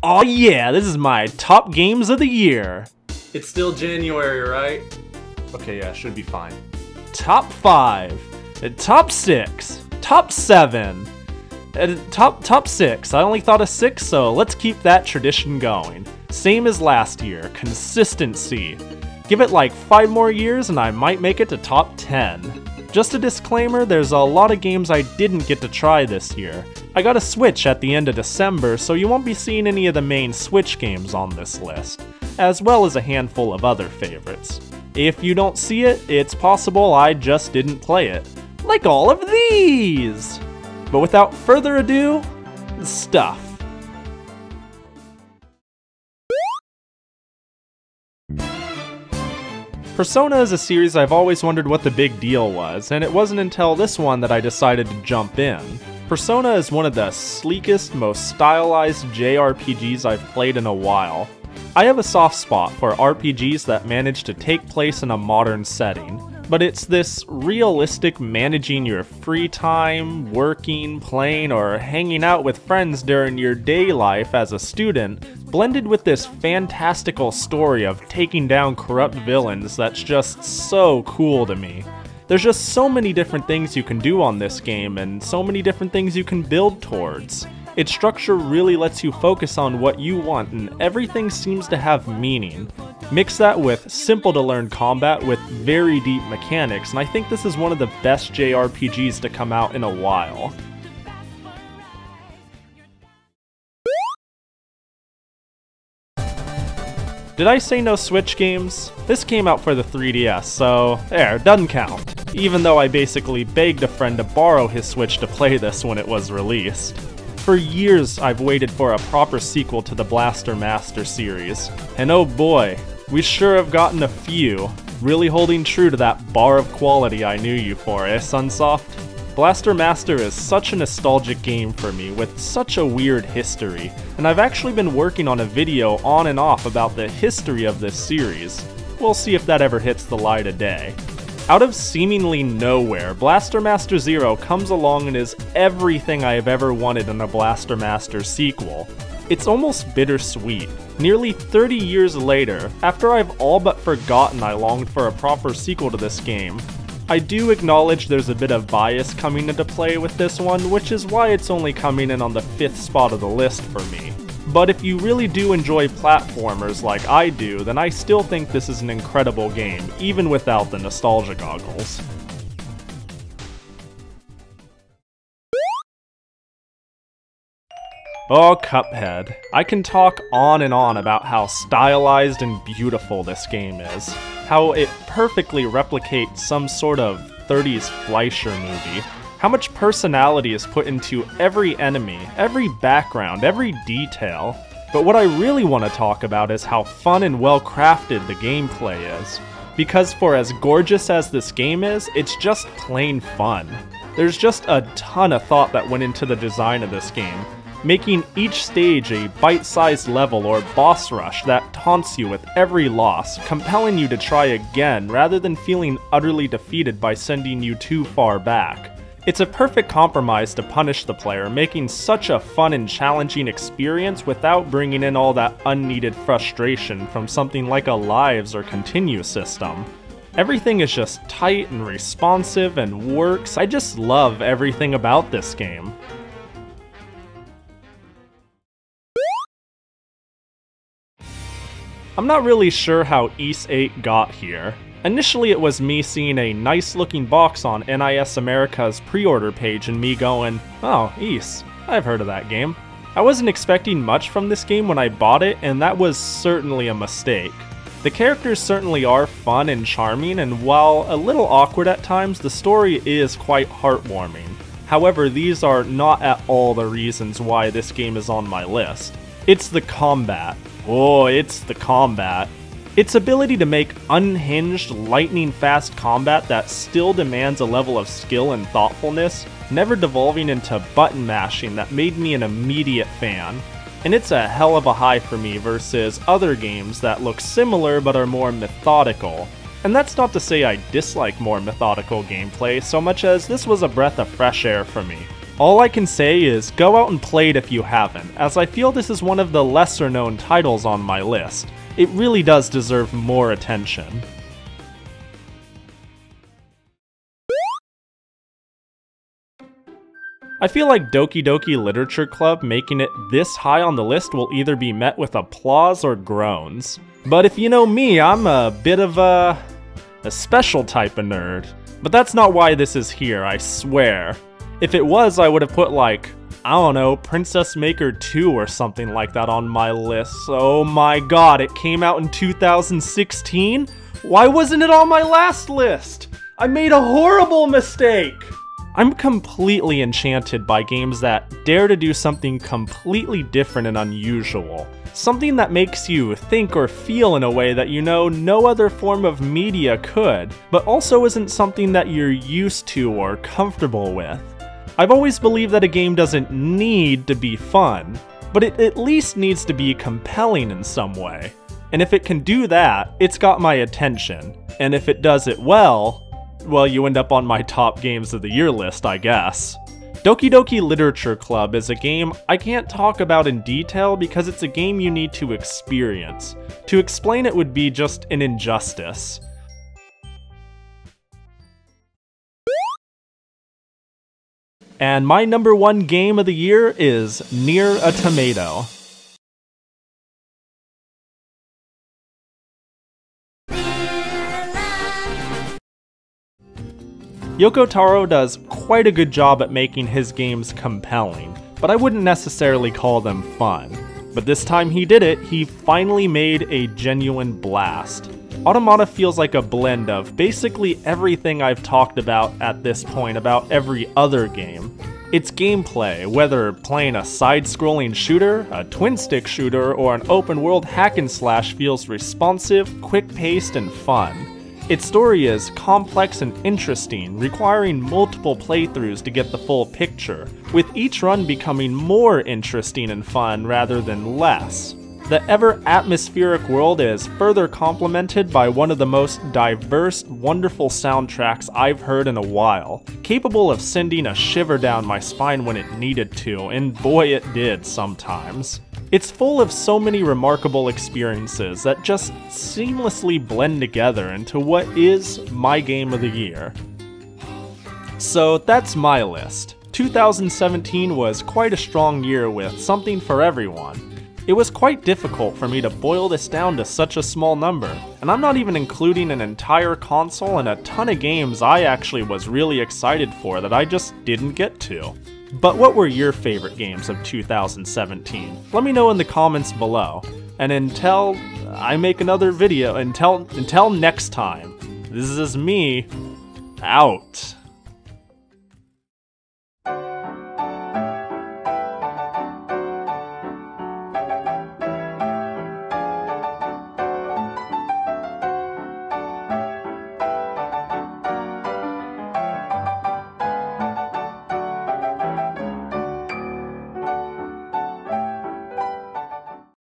Oh yeah, this is my top games of the year. It's still January, right? Okay, yeah, should be fine. Top 5, top 6, top 7, top 6. I only thought of 6, so let's keep that tradition going. Same as last year, consistency. Give it like 5 more years and I might make it to top 10. Just a disclaimer, there's a lot of games I didn't get to try this year. I got a Switch at the end of December, so you won't be seeing any of the main Switch games on this list, as well as a handful of other favorites. If you don't see it, it's possible I just didn't play it. Like all of these! But without further ado, stuff. Persona is a series I've always wondered what the big deal was, and it wasn't until this one that I decided to jump in. Persona is one of the sleekest, most stylized JRPGs I've played in a while. I have a soft spot for RPGs that manage to take place in a modern setting, but it's this realistic managing your free time, working, playing, or hanging out with friends during your day life as a student, blended with this fantastical story of taking down corrupt villains that's just so cool to me. There's just so many different things you can do on this game, and so many different things you can build towards. Its structure really lets you focus on what you want, and everything seems to have meaning. Mix that with simple to learn combat with very deep mechanics, and I think this is one of the best JRPGs to come out in a while. Did I say no Switch games? This came out for the 3DS, so there, doesn't count. Even though I basically begged a friend to borrow his Switch to play this when it was released. For years, I've waited for a proper sequel to the Blaster Master series, and oh boy, we sure have gotten a few, really holding true to that bar of quality I knew you for, eh, Sunsoft? Blaster Master is such a nostalgic game for me, with such a weird history, and I've actually been working on a video on and off about the history of this series. We'll see if that ever hits the light of day. Out of seemingly nowhere, Blaster Master Zero comes along and is everything I have ever wanted in a Blaster Master sequel. It's almost bittersweet. Nearly 30 years later, after I've all but forgotten I longed for a proper sequel to this game, I do acknowledge there's a bit of bias coming into play with this one, which is why it's only coming in on the 5th spot of the list for me. But if you really do enjoy platformers like I do, then I still think this is an incredible game, even without the nostalgia goggles. Oh, Cuphead. I can talk on and on about how stylized and beautiful this game is. How it perfectly replicates some sort of 30s Fleischer movie. How much personality is put into every enemy, every background, every detail. But what I really want to talk about is how fun and well crafted the gameplay is. Because for as gorgeous as this game is, it's just plain fun. There's just a ton of thought that went into the design of this game, making each stage a bite-sized level or boss rush that taunts you with every loss, compelling you to try again rather than feeling utterly defeated by sending you too far back. It's a perfect compromise to punish the player, making such a fun and challenging experience without bringing in all that unneeded frustration from something like a lives or continue system. Everything is just tight and responsive and works. I just love everything about this game. I'm not really sure how Ys 8 got here. Initially it was me seeing a nice looking box on NIS America's pre-order page and me going, oh, Ys, I've heard of that game. I wasn't expecting much from this game when I bought it, and that was certainly a mistake. The characters certainly are fun and charming, and while a little awkward at times, the story is quite heartwarming. However, these are not at all the reasons why this game is on my list. It's the combat. Oh, it's the combat. Its ability to make unhinged, lightning-fast combat that still demands a level of skill and thoughtfulness, never devolving into button mashing that made me an immediate fan. And it's a hell of a high for me versus other games that look similar but are more methodical. And that's not to say I dislike more methodical gameplay so much as this was a breath of fresh air for me. All I can say is go out and play it if you haven't, as I feel this is one of the lesser known titles on my list. It really does deserve more attention. I feel like Doki Doki Literature Club making it this high on the list will either be met with applause or groans. But if you know me, I'm a bit of a special type of nerd. But that's not why this is here, I swear. If it was, I would have put like, I don't know, Princess Maker 2 or something like that on my list. Oh my god, it came out in 2016? Why wasn't it on my last list? I made a horrible mistake! I'm completely enchanted by games that dare to do something completely different and unusual. Something that makes you think or feel in a way that you know no other form of media could, but also isn't something that you're used to or comfortable with. I've always believed that a game doesn't need to be fun, but it at least needs to be compelling in some way. And if it can do that, it's got my attention. And if it does it well, you end up on my top games of the year list, I guess. Doki Doki Literature Club is a game I can't talk about in detail because it's a game you need to experience. To explain it would be just an injustice. And my number one game of the year is Nier Automata. Yoko Taro does quite a good job at making his games compelling, but I wouldn't necessarily call them fun. But this time he did it, he finally made a genuine blast. Automata feels like a blend of basically everything I've talked about at this point about every other game. Its gameplay, whether playing a side-scrolling shooter, a twin-stick shooter, or an open-world hack-and-slash, feels responsive, quick-paced, and fun. Its story is complex and interesting, requiring multiple playthroughs to get the full picture, with each run becoming more interesting and fun rather than less. The ever-atmospheric world is further complemented by one of the most diverse, wonderful soundtracks I've heard in a while, capable of sending a shiver down my spine when it needed to, and boy it did sometimes. It's full of so many remarkable experiences that just seamlessly blend together into what is my game of the year. So that's my list. 2017 was quite a strong year with something for everyone. It was quite difficult for me to boil this down to such a small number, and I'm not even including an entire console and a ton of games I actually was really excited for that I just didn't get to. But what were your favorite games of 2017? Let me know in the comments below. And until I make another video, until next time, this is me, out.